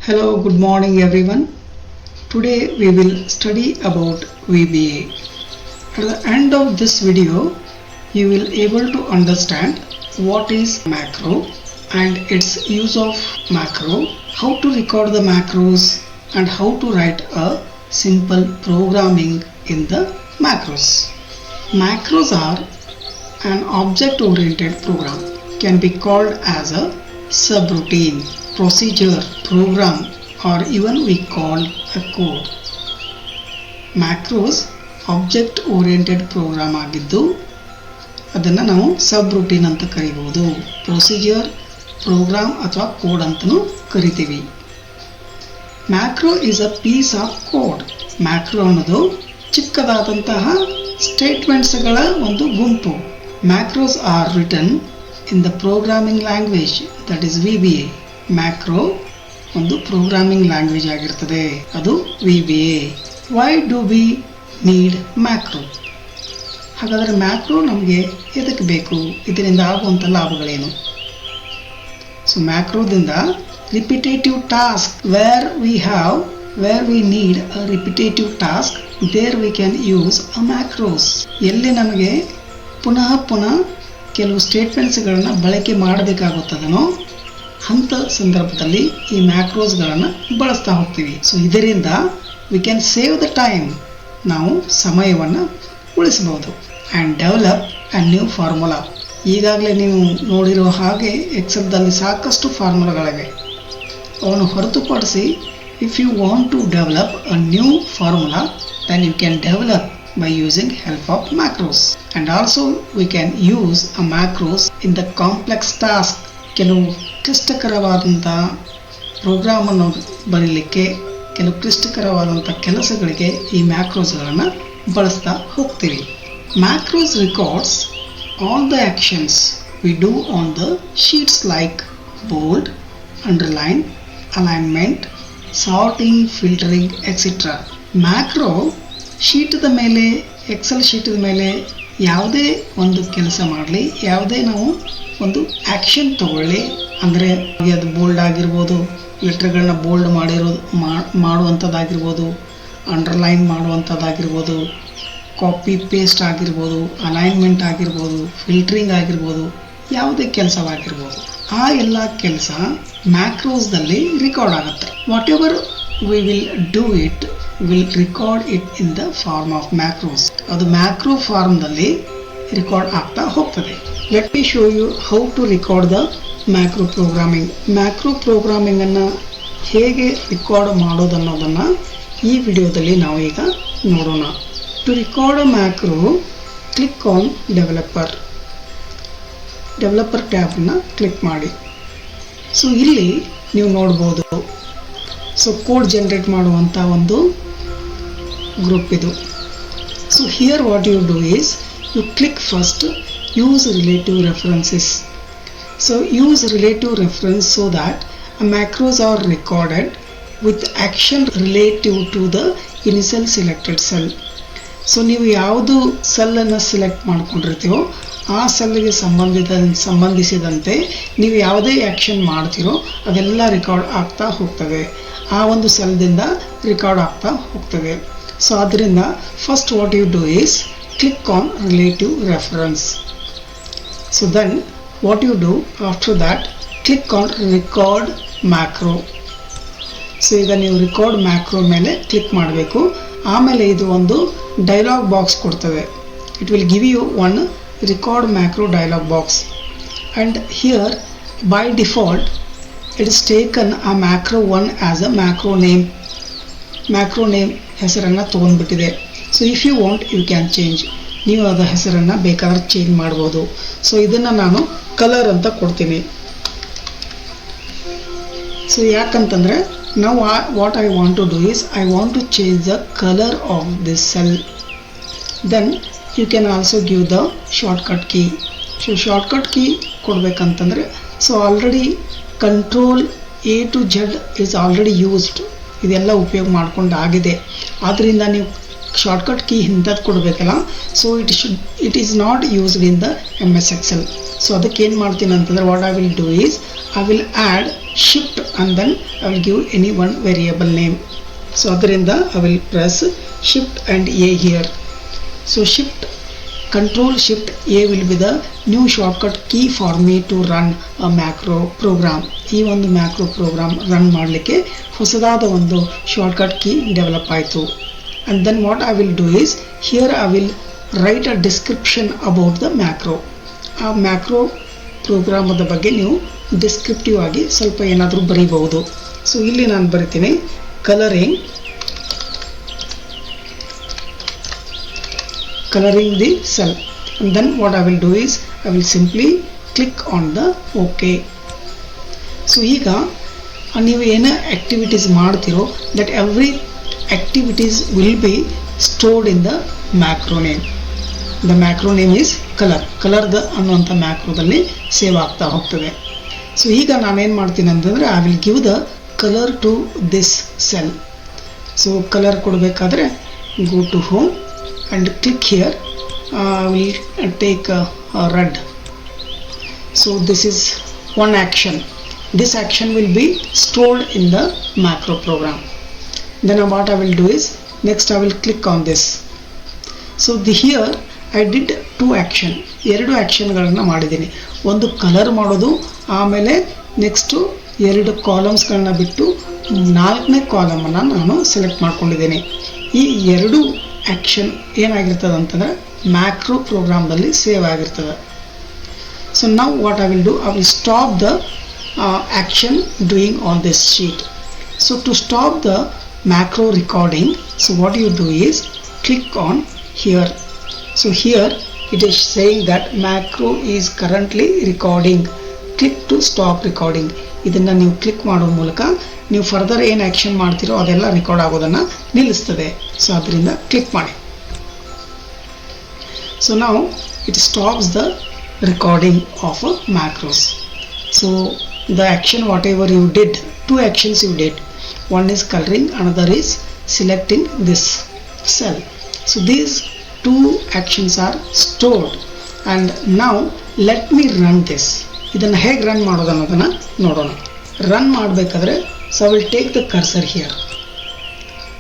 Hello, good morning everyone. Today we will study about VBA. At the end of this video, you will able to understand what is macro and its use of macro, how to record the macros and how to write a simple programming in the macros. Macros are an object-oriented program, can be called as a subroutine, procedure, program, or even we call a code. Macros object oriented program ಆಗಿದ್ದು ಅದನ್ನು ನಾವು ಸಬ್ routine ಅಂತ ಕರಿಬಹುದು, procedure, program ಅಥವಾ code ಅಂತಲೂ ಕರಿತೀವಿ. Macro is a piece of code. Macro ಅನ್ನೋದು ಚಿಕ್ಕದಾದಂತಹ ಸ್ಟೇಟ್ಮೆಂಟ್ಸ್ಗಳ ಒಂದು ಗುಂಪು. Macros are written in the programming language, that is VBA. Macro ಒಂದು ಪ್ರೋಗ್ರಾಮಿಂಗ್ ಲ್ಯಾಂಗ್ವೇಜ್ ಆಗಿರ್ತದೆ, ಅದು VBA. Why do we need macro? ಹಾಗಾದರೆ ಮ್ಯಾಕ್ರೋ ನಮಗೆ ಎದಕ್ಕೆ ಬೇಕು, ಇದರಿಂದ ಆಗುವಂಥ ಲಾಭಗಳೇನು? ಸೊ ಮ್ಯಾಕ್ರೋದಿಂದ repetitive task, where we need a repetitive task, there we can use a macros. ಎಲ್ಲಿ ನಮಗೆ ಪುನಃ ಕೆಲವು ಸ್ಟೇಟ್ಮೆಂಟ್ಸ್ಗಳನ್ನು ಬಳಕೆ ಮಾಡಬೇಕಾಗುತ್ತದನೋ ಅಂಥ ಸಂದರ್ಭದಲ್ಲಿ ಈ ಮ್ಯಾಕ್ರೋಸ್ಗಳನ್ನು ಬಳಸ್ತಾ ಹೋಗ್ತೀವಿ. ಸೊ ಇದರಿಂದ we can save the time, ನಾವು ಸಮಯವನ್ನು ಉಳಿಸಬಹುದು. And develop a new formula. ಈಗಾಗಲೇ ನೀವು ನೋಡಿರೋ ಹಾಗೆ ಎಕ್ಸೆಲ್ದಲ್ಲಿ ಸಾಕಷ್ಟು ಫಾರ್ಮುಲಾಗಳಿವೆ. ಅವನ್ನು ಹೊರತುಪಡಿಸಿ if you want to develop a new formula, then you can develop by using help of macros. And also we can use a macros in the complex task. ಕೆಲವು ಕ್ಲಿಷ್ಟಕರವಾದಂಥ ಪ್ರೋಗ್ರಾಮನ್ನು ಬರೀಲಿಕ್ಕೆ, ಕೆಲವು ಕ್ಲಿಷ್ಟಕರವಾದಂಥ ಕೆಲಸಗಳಿಗೆ ಈ ಮ್ಯಾಕ್ರೋಸ್ಗಳನ್ನು ಬಳಸ್ತಾ ಹೋಗ್ತೀವಿ. ಮ್ಯಾಕ್ರೋಸ್ records all the actions we do on the sheets like bold, underline, alignment, sorting, filtering, etc. Macro ಶೀಟದ ಮೇಲೆ, Excel ಶೀಟದ ಮೇಲೆ ಯಾವುದೇ ಒಂದು ಕೆಲಸ ಮಾಡಲಿ, ಯಾವುದೇ ನಾವು ಒಂದು ಆ್ಯಕ್ಷನ್ ತಗೊಳ್ಳಿ, ಅಂದರೆ ಅದು ಬೋಲ್ಡ್ ಆಗಿರ್ಬೋದು, ಲೆಟ್ರ್ಗಳನ್ನ ಬೋಲ್ಡ್ ಮಾಡುವಂಥದ್ದಾಗಿರ್ಬೋದು, ಅಂಡರ್ಲೈನ್ ಮಾಡುವಂಥದ್ದಾಗಿರ್ಬೋದು, ಕಾಪಿ ಪೇಸ್ಟ್ ಆಗಿರ್ಬೋದು, ಅಲೈನ್ಮೆಂಟ್ ಆಗಿರ್ಬೋದು, ಫಿಲ್ಟ್ರಿಂಗ್ ಆಗಿರ್ಬೋದು, ಯಾವುದೇ ಕೆಲಸವಾಗಿರ್ಬೋದು, ಆ ಎಲ್ಲ ಕೆಲಸ ಮ್ಯಾಕ್ರೋಸ್ದಲ್ಲಿ ರೆಕಾರ್ಡ್ ಆಗುತ್ತೆ. Whatever we will do it, will record it in the form of macros. ಅದು ಮ್ಯಾಕ್ರೋ ಫಾರ್ಮ್ದಲ್ಲಿ ರೆಕಾರ್ಡ್ ಆಗ್ತಾ ಹೋಗ್ತದೆ. Let me show you how to record the macro programming. Macro ಪ್ರೋಗ್ರಾಮಿಂಗನ್ನು ಹೇಗೆ ರೆಕಾರ್ಡ್ ಮಾಡೋದನ್ನೋದನ್ನು ಈ ವಿಡಿಯೋದಲ್ಲಿ ನಾವು ಈಗ ನೋಡೋಣ. To record a macro, click on developer ಟ್ಯಾಬನ್ನು click ಮಾಡಿ. ಸೊ ಇಲ್ಲಿ ನೀವು ನೋಡ್ಬೋದು, ಸೊ ಕೋಡ್ ಜನರೇಟ್ ಮಾಡುವಂಥ ಒಂದು ಗ್ರೂಪ್ ಇದು. So here what you do is you click first use relative references. So use relative reference so that macros are recorded with action relative to the initial selected cell. So ನೀವು ಯಾವುದು ಸೆಲ್ಲನ್ನು select ಮಾಡ್ಕೊಂಡಿರ್ತೀವೋ ಆ ಸೆಲ್ಗೆ ಸಂಬಂಧಿಸಿದಂತೆ ನೀವು ಯಾವುದೇ action ಮಾಡ್ತೀರೋ ಅದೆಲ್ಲ record ಆಗ್ತಾ ಹೋಗ್ತವೆ, ಆ ಒಂದು ಸೆಲ್ದಿಂದ ರೆಕಾರ್ಡ್ ಆಗ್ತಾ ಹೋಗ್ತವೆ. ಸೊ ಆದ್ದರಿಂದ first what you do is click on relative reference. So then what you do after that, click on record macro. So ಈಗ ನೀವು ರೆಕಾರ್ಡ್ ಮ್ಯಾಕ್ರೋ ಮೇಲೆ ಕ್ಲಿಕ್ ಮಾಡಬೇಕು. ಆಮೇಲೆ ಇದು ಒಂದು ಡೈಲಾಗ್ ಬಾಕ್ಸ್ ಕೊಡ್ತವೆ. It will give you one record macro dialog box. And here by default it is taken a macro 1 as a macro name. macro name ಹೆಸರನ್ನು ತೊಗೊಂಡ್ಬಿಟ್ಟಿದೆ. So if you want you can change, ನೀವು ಅದರ ಹೆಸರನ್ನು ಬೇಕಾದ್ರೆ change ಮಾಡ್ಬೋದು. So ಇದನ್ನು ನಾನು colour ಅಂತ ಕೊಡ್ತೀನಿ. ಸೊ ಯಾಕಂತಂದರೆ ನಾವು what I want to do is I want to change the colour of this cell. Then you can also give the shortcut key. So shortcut key ಕೊಡಬೇಕಂತಂದರೆ, so already control A to Z is already used. ಇದೆಲ್ಲ ಉಪಯೋಗ ಮಾಡ್ಕೊಂಡು ಆಗಿದೆ. ಆದ್ದರಿಂದ ನೀವು shortcut key ಹಿಂದಕ್ಕೆ ಕೊಡಬೇಕಲ್ಲ, so it is not used in the MS Excel. So ಅದಕ್ಕೆ ಏನು ಮಾಡ್ತೀನಿ ಅಂತಂದರೆ what I will do is I will add shift and then I will give any one variable name. So ಅದರಿಂದ I will press shift and A here. So Control Shift A will be the new shortcut key for me to run a macro program. ಈ ಒಂದು macro program run ಮಾಡಲಿಕ್ಕೆ ಹೊಸದಾದ ಒಂದು shortcut key develop ಆಯಿತು. And then what I will do is here I will write a description about the macro. ಆ macro ಪ್ರೋಗ್ರಾಮದ ಬಗ್ಗೆ ನೀವು ಡಿಸ್ಕ್ರಿಪ್ಟಿವ್ ಆಗಿ ಸ್ವಲ್ಪ ಏನಾದರೂ ಬರೀಬಹುದು. ಸೊ ಇಲ್ಲಿ ನಾನು ಬರಿತೀನಿ coloring the cell, and then what I will do is I will simply click on the OK. So ಈಗ ನೀವು ಏನೇ ಆ್ಯಕ್ಟಿವಿಟೀಸ್ ಮಾಡ್ತಿರೋ that every activities will be stored in the macro name. The macro name is ಕಲರ್ದ ಅನ್ನುವಂಥ ಮ್ಯಾಕ್ರೋದಲ್ಲಿ save ಆಗ್ತಾ ಹೋಗ್ತದೆ. So ಈಗ ನಾನೇನು ಮಾಡ್ತೀನಿ ಅಂತಂದರೆ I will give the colour to this cell. So colour ಕೊಡಬೇಕಾದ್ರೆ go to home and click here. We'll take red. So this is one action. This action will be stored in the macro program. Then what I will do is next I will click on this. So here I did two action. ಎರಡು ಆ್ಯಕ್ಷನ್ಗಳನ್ನು ಮಾಡಿದ್ದೀನಿ. ಒಂದು colour ಮಾಡೋದು, ಆಮೇಲೆ next ಎರಡು ಕಾಲಮ್ಸ್ಗಳನ್ನ ಬಿಟ್ಟು 4ನೇ ಕಾಲಮನ್ನು ನಾನು select ಮಾಡ್ಕೊಂಡಿದ್ದೀನಿ. ಈ ಎರಡು ಆ್ಯಕ್ಷನ್ ಏನಾಗಿರ್ತದೆ ಅಂತಂದರೆ ಮ್ಯಾಕ್ರೋ ಪ್ರೋಗ್ರಾಮ್ದಲ್ಲಿ ಸೇವ್ ಆಗಿರ್ತದೆ. ಸೊ ನಾವು what I will do I will stop the action doing on this sheet. So to stop the macro recording, so what you do is click on here. So here it is saying that macro is currently recording, click to stop recording. ಇದನ್ನು ನೀವು click ಮಾಡೋ ಮೂಲಕ ನೀವು further ಏನು action ಮಾಡ್ತೀರೋ ಅದೆಲ್ಲ record ಆಗೋದನ್ನು ನಿಲ್ಲಿಸ್ತದೆ. ಸೊ ಅದರಿಂದ ಕ್ಲಿಕ್ ಮಾಡಿ. ಸೊ ನಾವು it stops the recording of macros. So the action whatever you did, two actions you did, one is colouring, another is selecting this cell. So these two actions are stored, and now let me run this. ಇದನ್ನು ಹೇಗೆ run ಮಾಡೋದು ಅನ್ನೋದನ್ನು ನೋಡೋಣ. Run ಮಾಡಬೇಕಾದ್ರೆ so I will take the cursor here.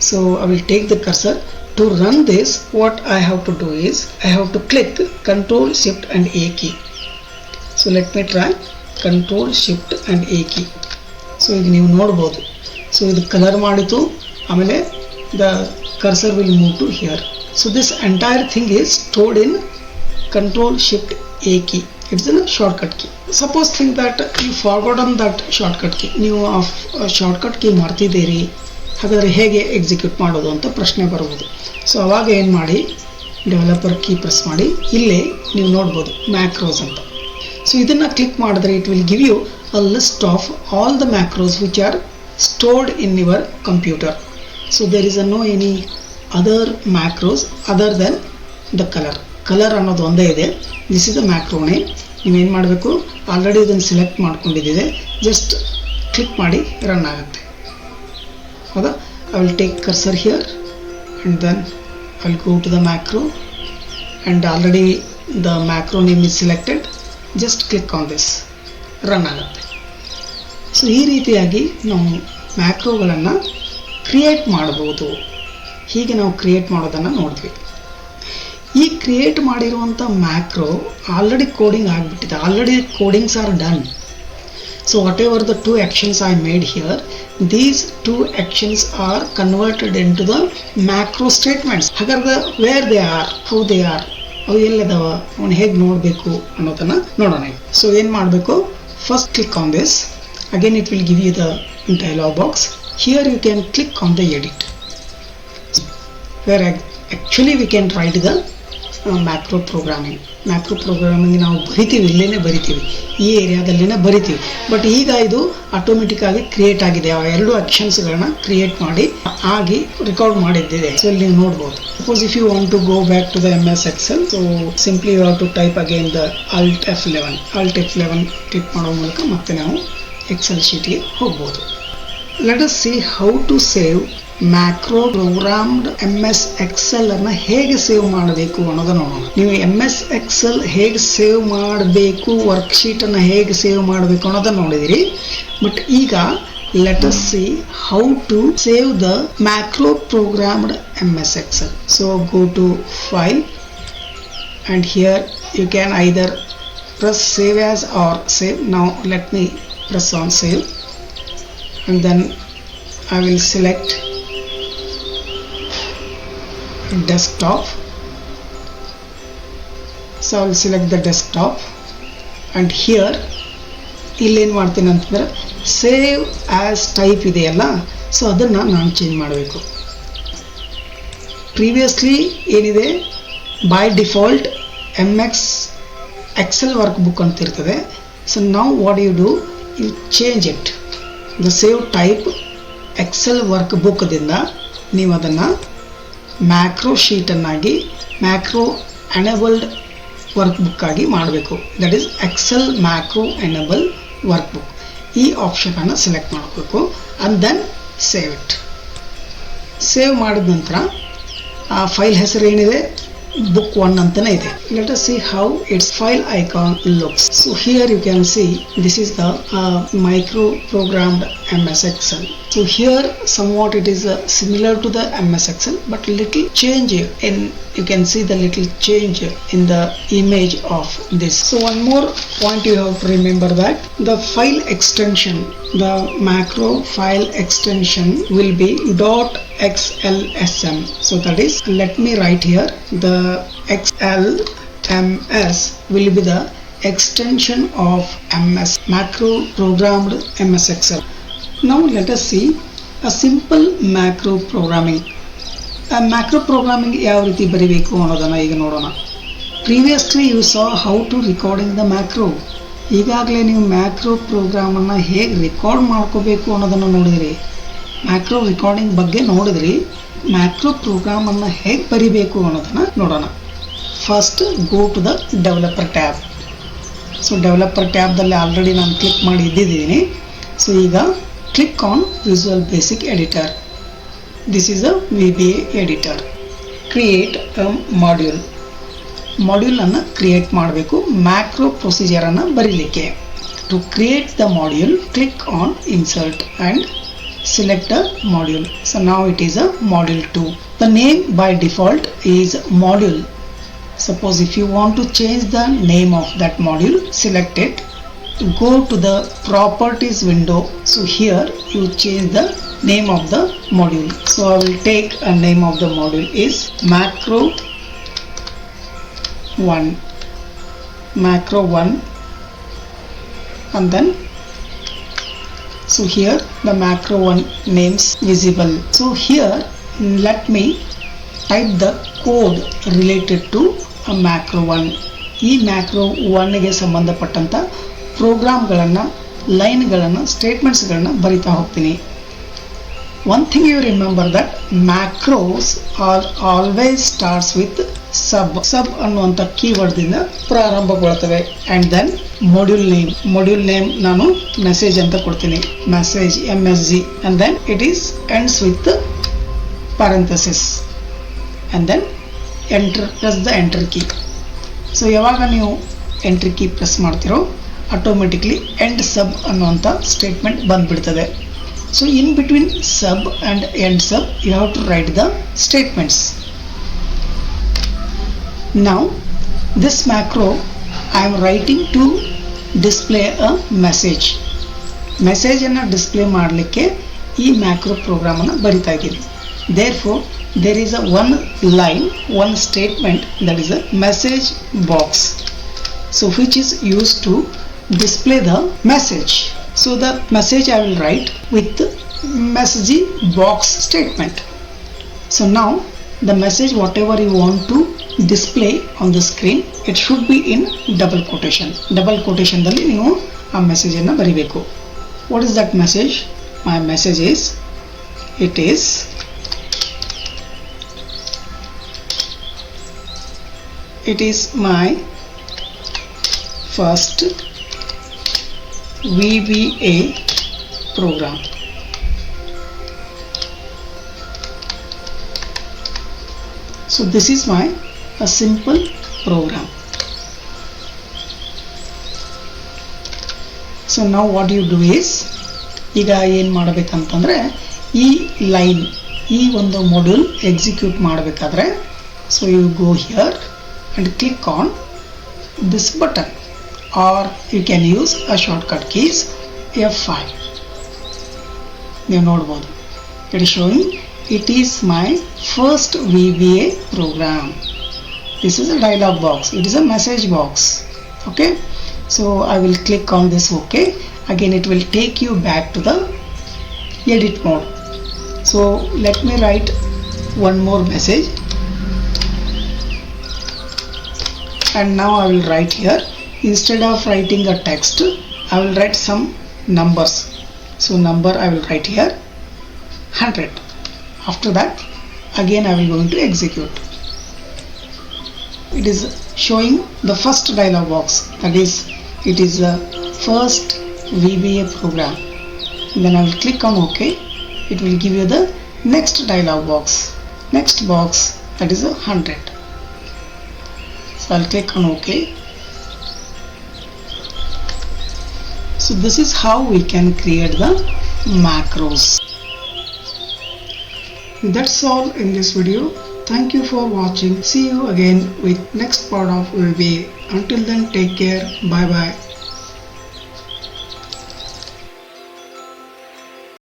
So I will take the cursor. To run this, what I have to do is I have to click Control Shift and A key. So let me try Control Shift and A key. So ಈಗ ನೀವು ನೋಡ್ಬೋದು. So ಇದು colour ಮಾಡಿತು, ಆಮೇಲೆ the cursor will move to here. So this entire thing is stored in Control Shift A key. It's a shortcut key. Suppose think that you forgotten that shortcut key. ನೀವು shortcut key ಮಾಡ್ತಿದ್ದೀರಿ, ಹಾಗಾದರೆ ಹೇಗೆ execute ಮಾಡೋದು ಅಂತ ಪ್ರಶ್ನೆ ಬರ್ಬೋದು. So ಅವಾಗ ಏನು ಮಾಡಿ, ಡೆವಲಪರ್ ಕೀ ಪ್ರೆಸ್ ಮಾಡಿ, ಇಲ್ಲೇ ನೀವು ನೋಡ್ಬೋದು ಮ್ಯಾಕ್ರೋಸ್ ಅಂತ. ಸೊ ಇದನ್ನು ಕ್ಲಿಕ್ ಮಾಡಿದ್ರೆ it will give you a list of all the macros which are stored in your computer. So there is no any other macros other than the colour ಅನ್ನೋದು ಒಂದೇ ಇದೆ. This is the macro name. ನೀವೇನು ಮಾಡಬೇಕು, already ಇದನ್ನು select ಮಾಡ್ಕೊಂಡಿದ್ದಿದೆ, just click ಮಾಡಿ run ಆಗುತ್ತೆ. ಹೌದಾ? I will take cursor here and then I will go to the macro and already the macro name is selected. Just click on this, run ಆಗುತ್ತೆ. So ಈ ರೀತಿಯಾಗಿ ನಾವು ಮ್ಯಾಕ್ರೋಗಳನ್ನು create ಮಾಡ್ಬೋದು. ಹೀಗೆ ನಾವು ಕ್ರಿಯೇಟ್ ಮಾಡೋದನ್ನು ನೋಡಿದ್ವಿ. ಈ ಕ್ರಿಯೇಟ್ ಮಾಡಿರುವಂಥ ಮ್ಯಾಕ್ರೋ ಆಲ್ರೆಡಿ ಕೋಡಿಂಗ್ ಆಗಿಬಿಟ್ಟಿದೆ, already codings are done. So whatever the two actions I made here, these two actions are converted into the macro statements. ಹಾಗಾದ್ರೆ where they are, how they are, ಅವು ಎಲ್ಲಿದಾವ, ಅವನು ಹೇಗೆ ನೋಡಬೇಕು ಅನ್ನೋದನ್ನು ನೋಡೋಣ. So ಏನು ಮಾಡಬೇಕು, first click on this. Again it will give you the dialog box. Here you can click on the edit, where actually we can write the macro programming. ನಾವು ಬರಿತೀವಿ, ಇಲ್ಲೇ ಬರಿತೀವಿ, ಈ ಏರಿಯಾದಲ್ಲಿನೇ ಬರಿತೀವಿ. ಬಟ್ ಈಗ ಇದು ಆಟೋಮೆಟಿಕ್ಕಾಗಿ ಕ್ರಿಯೇಟ್ ಆಗಿದೆ. ಆ ಎರಡು ಆಕ್ಷನ್ಸ್ಗಳನ್ನ ಕ್ರಿಯೇಟ್ ಮಾಡಿ ಆಗಿ ರೆಕಾರ್ಡ್ ಮಾಡಿದ್ದಿದೆ. ಸೊ ಇಲ್ಲಿ ನೀವು ನೋಡ್ಬೋದು. Suppose if you want to go back to the MS Excel, so simply you have to type again the Alt F11 click ಮಾಡೋ ಮೂಲಕ ಮತ್ತೆ ನಾವು ಎಕ್ಸೆಲ್ ಶೀಟ್ಗೆ ಹೋಗ್ಬೋದು. Let us see how to save macro programmed MS Excel ಅನ್ನ ಹೇಗೆ save ಮಾಡಬೇಕು ಅನ್ನೋದನ್ನ ನೋಡೋಣ. ನೀವು MS ಎಕ್ಸೆಲ್ ಹೇಗೆ ಸೇವ್ ಮಾಡಬೇಕು, ವರ್ಕ್ಶೀಟ್ ಅನ್ನ ಹೇಗೆ ಸೇವ್ ಮಾಡಬೇಕು ಅನ್ನೋದನ್ನ ನೋಡಿದಿರಿ. ಬಟ್ ಈಗ let us see how to save the macro programmed MS Excel. So go to file and here you can either press save as or save. Now let me press on save and then I will select desktop. So I will select the desktop and here ಇಲ್ಲೇನು ಮಾಡ್ತೀನಿ ಅಂತಂದರೆ save as type ಇದೆಯಲ್ಲ, so ಅದನ್ನು ನಾನು change ಮಾಡಬೇಕು. Previously ಏನಿದೆ by default MS Excel workbook ಅಂತ ಇರ್ತದೆ. ಸೊ ನಾವು what you do, you change it the save type Excel work ಬುಕ್ದಿಂದ ನೀವು ಅದನ್ನು ಮ್ಯಾಕ್ರೋ ಶೀಟನ್ನಾಗಿ ಮ್ಯಾಕ್ರೋ ಎನೇಬಲ್ಡ್ ವರ್ಕ್ ಬುಕ್ ಆಗಿ ಮಾಡಬೇಕು. That is Excel macro enable workbook. ಈ ಆಪ್ಷನ್ ಅನ್ನು ಸೆಲೆಕ್ಟ್ ಮಾಡಬೇಕು and then save it. Save ಮಾಡಿದ ನಂತರ ಆ ಫೈಲ್ ಹೆಸರು ಏನಿದೆ book 1 ಅಂತಾನೆ ಇದೆ. Let us see how its file icon looks. So here you can see this is the micro programmed MS Excel. So here somewhat it is similar to the MS Excel but little change in, you can see the little change in the image of this. So one more point you have to remember that the file extension, the macro file extension will be .xlsm. So that is, let me write here, the XLMS will be the extension of MS, macro programmed MS Excel. Now let us see a simple macro programming. A macro programming ಯಾವ ರೀತಿ ಬರಿಬೇಕು ಅನ್ನೋದನ್ನ ಈಗ ನೋಡೋಣ. Previously you saw how to recording the macro. ಈಗಾಗಲೇ ನೀವು macro ಪ್ರೋಗ್ರಾಮನ್ನು ಹೇಗೆ record ಮಾಡ್ಕೋಬೇಕು ಅನ್ನೋದನ್ನು ನೋಡಿದ್ರಿ. ಮ್ಯಾಕ್ರೋ ರೆಕಾರ್ಡಿಂಗ್ ಬಗ್ಗೆ ನೋಡಿದ್ರಿ. ಮ್ಯಾಕ್ರೋ ಪ್ರೋಗ್ರಾಮನ್ನು ಹೇಗೆ ಬರಿಬೇಕು ಅನ್ನೋದನ್ನು ನೋಡೋಣ. First go to the developer tab. So developer ಟ್ಯಾಬ್ದಲ್ಲಿ ಆಲ್ರೆಡಿ ನಾನು ಕ್ಲಿಕ್ ಮಾಡಿ ಇದ್ದಿದ್ದೀನಿ. ಸೊ ಈಗ click on Visual Basic editor. This is a VBA editor. Create a module. ಮಾಡ್ಯೂಲನ್ನು ಕ್ರಿಯೇಟ್ ಮಾಡಬೇಕು ಮ್ಯಾಕ್ರೋ ಪ್ರೊಸೀಜರನ್ನು ಬರೀಲಿಕ್ಕೆ. To create the module click on insert and select a module. So now it is a module 2. The name by default is module. Suppose if you want to change the name of that module, select it. Go to the properties window. So here you change the name of the module. So I will take a name of the module is macro 1, macro 1, and then so here the macro 1 names visible. So here let me type the code related to a macro 1. ಈ macro 1 ಗೆ ಸಂಬಂಧಪಟ್ಟಂತ ಪ್ರೋಗ್ರಾಮ್ಗಳನ್ನು, ಲೈನ್ಗಳನ್ನು, ಸ್ಟೇಟ್ಮೆಂಟ್ಸ್ಗಳನ್ನು ಬರಿತಾ ಹೋಗ್ತೀನಿ. One thing you remember that macros are always starts with sub. Sub ಅನ್ನುವಂಥ ಕೀವರ್ಡ್ದಿಂದ ಪ್ರಾರಂಭಗೊಳ್ತವೆ. And then module name. Module name ನಾನು ಮೆಸೇಜ್ ಅಂತ ಕೊಡ್ತೀನಿ. Message MSG. And then it is ends with parenthesis. And then enter, press the enter key. So ಯಾವಾಗ ನೀವು entry key press ಮಾಡ್ತಿರೋ automatically end sub ಅನ್ನುವಂಥ ಸ್ಟೇಟ್ಮೆಂಟ್ ಬಂದುಬಿಡ್ತದೆ. So in between sub and end sub you have to write the statements. Now this macro I am writing to display a message. Message ಅನ್ನು display ಮಾಡಲಿಕ್ಕೆ ಈ macro program ಅನ್ನು ಬರಿತಾ ಇದ್ದೀನಿ. Therefore there is a one line, one statement, that is a message box. So which is used to display the message. So the message I will write with message box statement. So now the message whatever you want to display on the screen, it should be in double quotation. Double quotation dalli ನೀವು ಆ message ಅನ್ನು ಬರಿಬೇಕು. What is that message? My message is, it is my first VBA program. So this is my a simple program. So now what you do is, ಈಗ ಏನು ಮಾಡಬೇಕಂತಂದರೆ ಈ line ಈ ಒಂದು module execute ಮಾಡಬೇಕಾದ್ರೆ, so you go here and click on this button, or you can use a shortcut keys F5. ನೀವು ನೋಡ್ಬೋದು, it is showing it is my first VBA program. This is a dialog box, it is a message box. Okay, so I will click on this OK. Again it will take you back to the edit mode. So let me write one more message, and now I will write here, instead of writing a text I will write some numbers. So number I will write here 100. After that again I will going to execute. It is showing the first dialog box, that is it is the first VBA program. Then I will click on OK. It will give you the next dialog box, next box, that is 100. So I will click on OK. So this is how we can create the macros. That's all in this video. Thank you for watching. See you again with next part of VBA. Until then, take care. Bye bye.